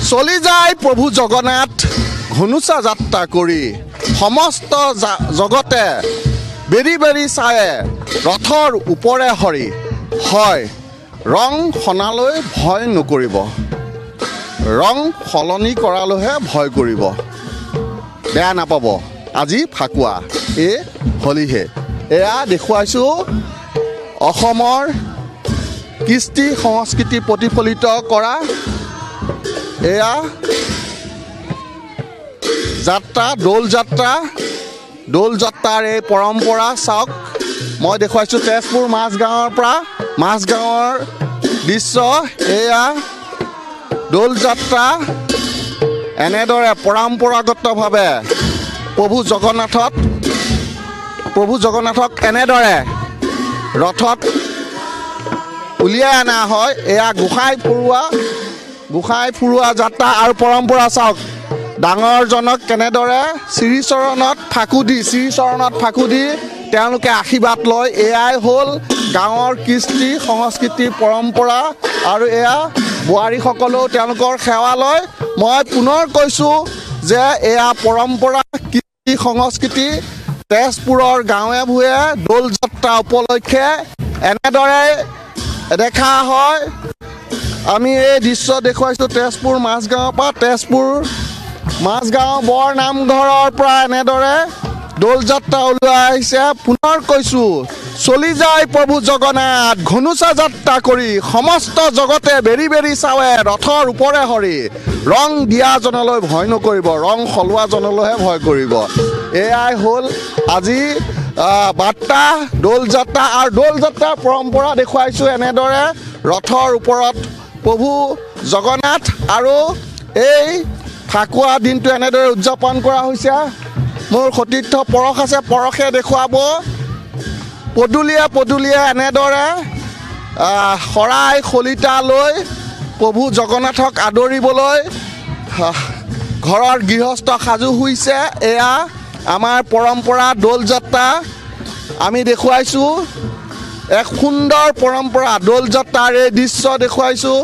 চলি যায় প্ৰভু জগন্নাথ ঘনুচা যাত্ৰা কৰি সমস্ত জগতে বেৰি বেৰি চায়ে ৰথৰ ওপৰে হৰি হয় ৰং সনালৈ ভয় নকৰিব ৰং সলনি কৰালৈহে ভয় কৰিব বেয়া নাপাব আজি ফাকুৱা এই হলিহে এয়া দেখুৱাইছোঁ অসমৰ কৃষ্টি সংস্কৃতি প্ৰতিফলিত কৰা এয়া যাত্ৰা দৌল যাত্ৰাৰ এই পৰম্পৰা চাওক মই দেখুৱাইছোঁ তেজপুৰ মাজগাঁৱৰ পৰা মাজগাঁৱৰ দৃশ্য এয়া দৌল যাত্ৰা এনেদৰে পৰম্পৰাগতভাৱে প্ৰভু জগন্নাথক এনেদৰে ৰথত উলিয়াই অনা হয় এয়া গোসাঁই ফুৰোৱা যাত্ৰা আৰু পৰম্পৰা চাওক ডাঙৰজনক কেনেদৰে শ্ৰীচৰণত ফাকু দি তেওঁলোকে আশীৰ্বাদ লয় এয়াই হ'ল গাঁৱৰ কৃষ্টি সংস্কৃতি পৰম্পৰা আৰু এয়া বোৱাৰীসকলেও তেওঁলোকৰ সেৱা লয় মই পুনৰ কৈছোঁ যে এয়া পৰম্পৰা কৃষ্টি সংস্কৃতি তেজপুৰৰ গাঁৱে ভূঞে দৌল যাত্ৰা উপলক্ষে এনেদৰে দেখা হয় আমি এই দৃশ্য দেখুৱাইছোঁ তেজপুৰ মাজগাঁৱৰ পৰা তেজপুৰ মাজগাঁও বৰ নামঘৰৰ পৰা এনেদৰে দৌল যাত্ৰা ওলোৱা আহিছে পুনৰ কৈছোঁ চলি যায় প্ৰভু জগন্নাথ ঘনুচা যাত্ৰা কৰি সমস্ত জগতে বেৰি বেৰি চাৱে ৰথৰ ওপৰে হৰি ৰং দিয়াজনলৈ ভয় নকৰিব ৰং সলোৱাজনলৈহে ভয় কৰিব এয়াই হ'ল আজি বাৰ্তা দৌল যাত্ৰা আৰু দৌল যাত্ৰাৰ পৰম্পৰা দেখুৱাইছোঁ এনেদৰে ৰথৰ ওপৰত প্ৰভু জগন্নাথ আৰু এই ফাকুৱা দিনটো এনেদৰে উদযাপন কৰা হৈছে মোৰ সতীৰ্থ পৰশ আছে পৰশে দেখুৱাব পদূলিয়ে এনেদৰে শৰাই শলিতা লৈ প্ৰভু জগন্নাথক আদৰিবলৈ ঘৰৰ গৃহস্থ সাজু হৈছে এয়া আমাৰ পৰম্পৰা দৌল যাত্ৰা আমি দেখুৱাইছোঁ এক সুন্দৰ পৰম্পৰা দৌল যাত্ৰাৰ এই দৃশ্য দেখুৱাইছোঁ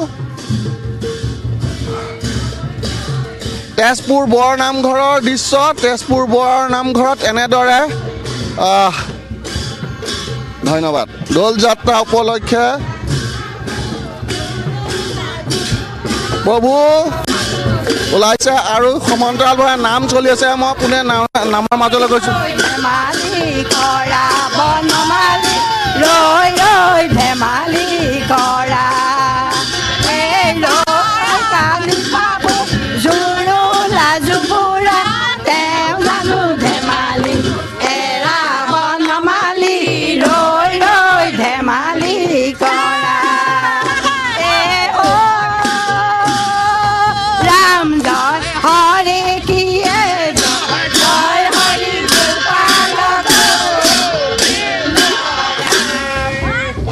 তেজপুৰ বৰ নামঘৰৰ দৃশ্য তেজপুৰ বৰ নামঘৰত এনেদৰে ধন্যবাদ দৌল যাত্ৰা উপলক্ষে প্ৰভু ওলাইছে আৰু সমান্তৰালভাৱে নাম চলি আছে মই পুনে নামৰ মাজলৈ গৈছোঁ ধেমালি কৰা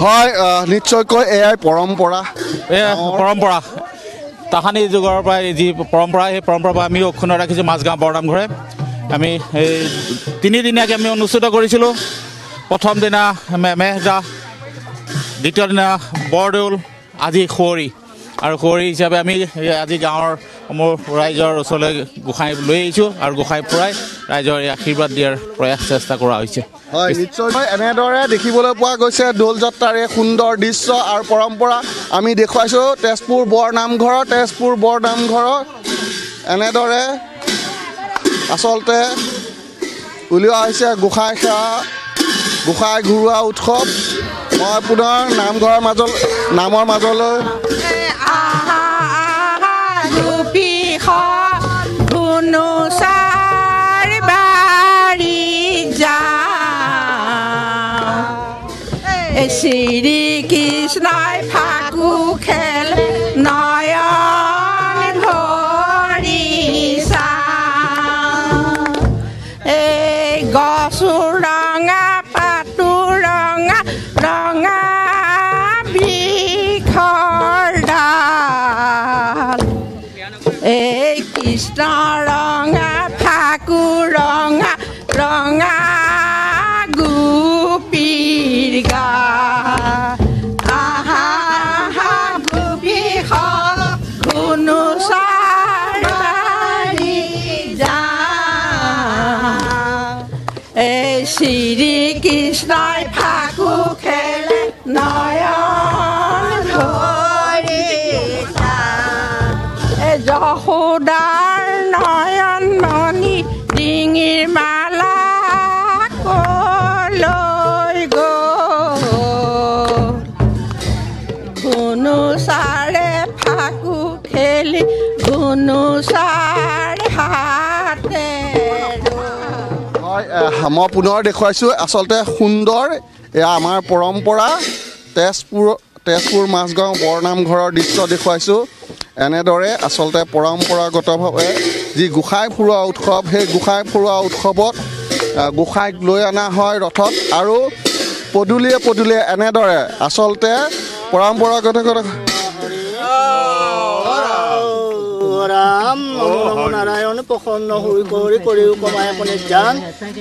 হয় নিশ্চয়কৈ এয়াই পৰম্পৰা তাহানি যুগৰ পৰা যি পৰম্পৰা সেই পৰম্পৰা পৰা আমি অক্ষুণ্ণ ৰাখিছোঁ মাজগাঁও বৰনামঘৰে আমি এই তিনিদিনীয়াকৈ আমি অনুষ্ঠিত কৰিছিলোঁ প্ৰথম দিনা মেহজা দ্বিতীয় দিনা বৰদৌল আজি খুৱৰী আৰু খুৱৰী হিচাপে আমি আজি গাঁৱৰ মোৰ ৰাইজৰ ওচৰলৈ গোসাঁই লৈ আহিছোঁ আৰু গোসাঁই ফুৰাই ৰাইজৰ আশীৰ্বাদ দিয়াৰ প্ৰয়াস চেষ্টা কৰা হৈছে হয় নিশ্চয় এনেদৰে দেখিবলৈ পোৱা গৈছে দৌল যাত্ৰাৰ এই সুন্দৰ দৃশ্য আৰু পৰম্পৰা আমি দেখুৱাইছোঁ তেজপুৰ বৰ নামঘৰত এনেদৰে আচলতে উলিওৱা হৈছে গোসাঁই সেৱা গোসাঁই ঘূৰোৱা উৎসৱ মই পুনৰ নামৰ মাজলৈ শ্ৰী কৃষ্ণই ফাকু খেল নয়ন ভৰিছা এই গছো ৰঙা পাতো ৰঙা ৰঙা বৃক্ষৰ ডাল এই কৃষ্ণ ৰঙা ফাকু ৰঙা ৰঙা গোপীৰ গা আহা গোপী ধনুচা যশোদাৰ নয়ন মণি ডিঙিৰ মালা কলৈ গ'ল ধুনু চাৰে ফাকু খেলি ধুনু চাৰে হাতে হয় মই পুনৰ দেখুৱাইছোঁ আচলতে সুন্দৰ এয়া আমাৰ পৰম্পৰা তেজপুৰ মাজগাঁও বৰনামঘৰৰ দৃশ্য দেখুৱাইছোঁ এনেদৰে আচলতে পৰম্পৰাগতভাৱে যি গোসাঁই ফুৰোৱা উৎসৱ সেই গোসাঁই ফুৰোৱা উৎসৱত গোসাঁইক লৈ অনা হয় ৰথত আৰু পদূলিয়ে পদূলিয়ে এনেদৰে আচলতে পৰম্পৰাগত ৰাম নমো নাৰায়ণ প্ৰসন্ন হই কৰি কৰি কমাই আপুনি জ্ঞান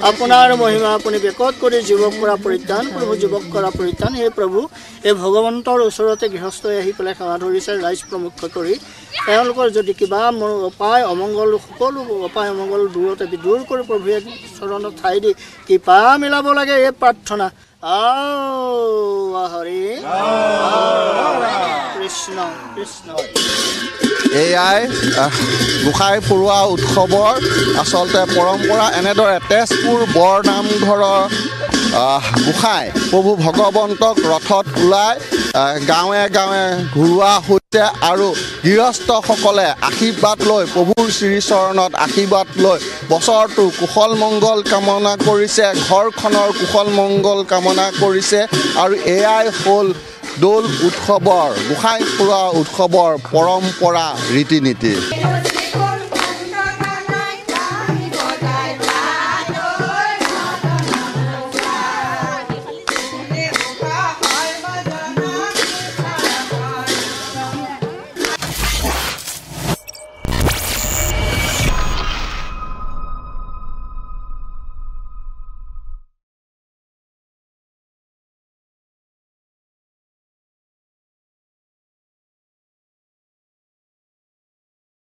আপোনাৰ মহিমা আপুনি বেকত কৰি যুৱক পৰা পৰিত্ৰাণ প্ৰভু যুৱক কৰা পৰিত্ৰাণ হে প্ৰভু এই ভগৱন্তৰ ওচৰতে গৃহস্থই আহি পেলাই সেৱা ধৰিছে ৰাইজ প্ৰমুখ কৰি তেওঁলোকৰ যদি কিবা উপায় অমংগল সকলো উপায় অমংগল দূৰতে দূৰ কৰি প্ৰভুৱে চৰণত ঠাই দি কৃপা মিলাব লাগে এই প্ৰাৰ্থনা হৰি কৃষ্ণ কৃষ্ণ এয়াই গোসাঁই ফুৰোৱা উৎসৱৰ আচলতে পৰম্পৰা এনেদৰে তেজপুৰ বৰনামঘৰৰ গোসাঁই প্ৰভু ভগৱন্তক ৰথত ওলাই গাঁৱে গাঁৱে ঘূৰোৱা হৈছে আৰু গৃহস্থসকলে আশীৰ্বাদ লৈ প্ৰভুৰ শ্ৰীচৰণত আশীৰ্বাদ লৈ বছৰটো কুশল মংগল কামনা কৰিছে ঘৰখনৰ কুশল মংগল কামনা কৰিছে আৰু এয়াই হ'ল দৌল উৎসৱৰ গোসাঁই ফুৰোৱা উৎসৱৰ পৰম্পৰা ৰীতি নীতি